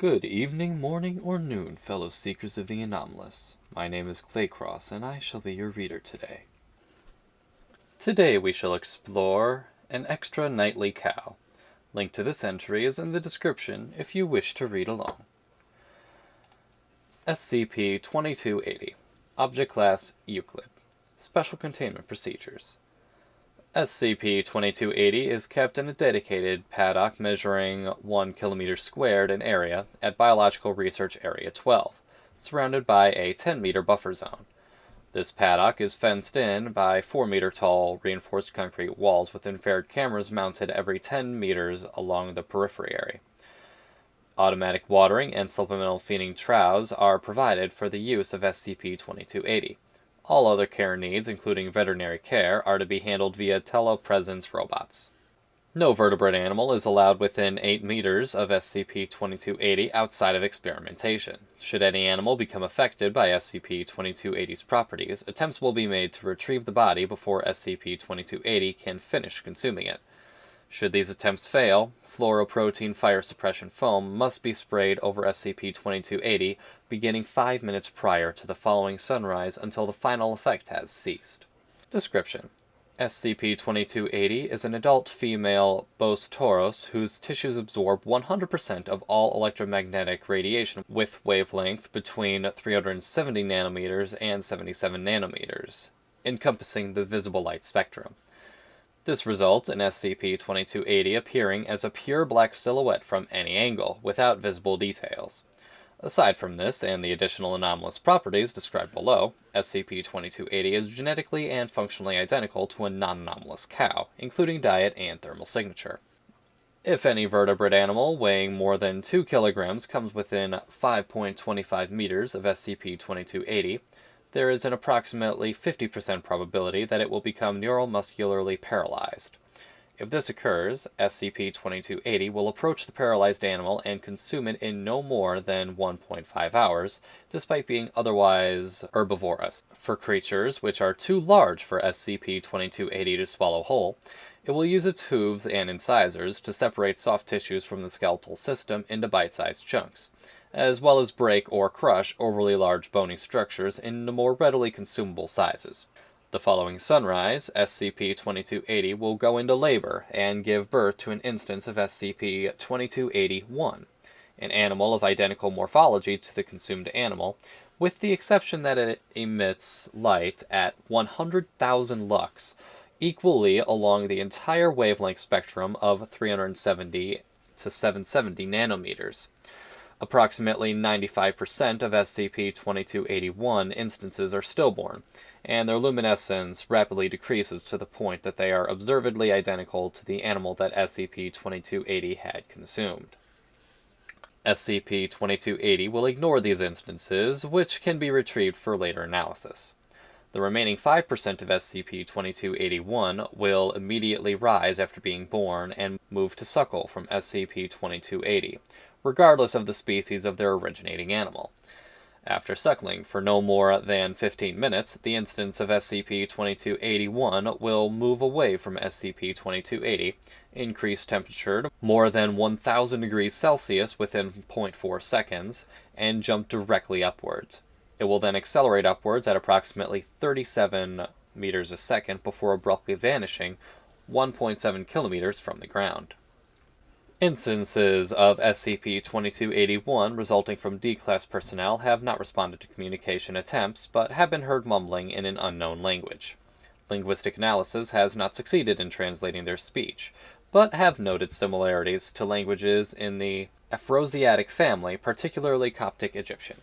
Good evening, morning, or noon, fellow seekers of the anomalous. My name is Claycross, and I shall be your reader today. Today we shall explore an extra nightly cow. Link to this entry is in the description if you wish to read along. SCP-2280. Object Class Euclid. Special Containment Procedures. SCP-2280 is kept in a dedicated paddock measuring 1 kilometer squared in area at Biological Research Area 12, surrounded by a 10-meter buffer zone. This paddock is fenced in by 4-meter-tall reinforced concrete walls with infrared cameras mounted every 10 meters along the periphery area. Automatic watering and supplemental feeding troughs are provided for the use of SCP-2280. All other care needs, including veterinary care, are to be handled via telepresence robots. No vertebrate animal is allowed within 8 meters of SCP-2280 outside of experimentation. Should any animal become affected by SCP-2280's properties, attempts will be made to retrieve the body before SCP-2280 can finish consuming it. Should these attempts fail, fluoroprotein fire suppression foam must be sprayed over SCP-2280 beginning 5 minutes prior to the following sunrise until the final effect has ceased. Description: SCP-2280 is an adult female Bos Taurus whose tissues absorb 100% of all electromagnetic radiation with wavelength between 370 nanometers and 77 nanometers, encompassing the visible light spectrum. This results in SCP-2280 appearing as a pure black silhouette from any angle, without visible details. Aside from this and the additional anomalous properties described below, SCP-2280 is genetically and functionally identical to a non-anomalous cow, including diet and thermal signature. If any vertebrate animal weighing more than 2 kilograms comes within 5.25 meters of SCP-2280, there is an approximately 50% probability that it will become neuromuscularly paralyzed. If this occurs, SCP-2280 will approach the paralyzed animal and consume it in no more than 1.5 hours, despite being otherwise herbivorous. For creatures which are too large for SCP-2280 to swallow whole, it will use its hooves and incisors to separate soft tissues from the skeletal system into bite-sized chunks, as well as break or crush overly large bony structures into more readily consumable sizes. The following sunrise, SCP-2280 will go into labor and give birth to an instance of SCP-2281, an animal of identical morphology to the consumed animal, with the exception that it emits light at 100,000 lux, equally along the entire wavelength spectrum of 370 to 770 nanometers. Approximately 95% of SCP-2281 instances are stillborn, and their luminescence rapidly decreases to the point that they are observably identical to the animal that SCP-2280 had consumed. SCP-2280 will ignore these instances, which can be retrieved for later analysis. The remaining 5% of SCP-2281 will immediately rise after being born and move to suckle from SCP-2280, regardless of the species of their originating animal. After suckling for no more than 15 minutes, the instance of SCP-2281 will move away from SCP-2280, increase temperature to more than 1000 degrees Celsius within 0.4 seconds, and jump directly upwards. It will then accelerate upwards at approximately 37 meters a second before abruptly vanishing 1.7 kilometers from the ground. Instances of SCP-2281 resulting from D-Class personnel have not responded to communication attempts, but have been heard mumbling in an unknown language. Linguistic analysis has not succeeded in translating their speech, but have noted similarities to languages in the Afroasiatic family, particularly Coptic Egyptian.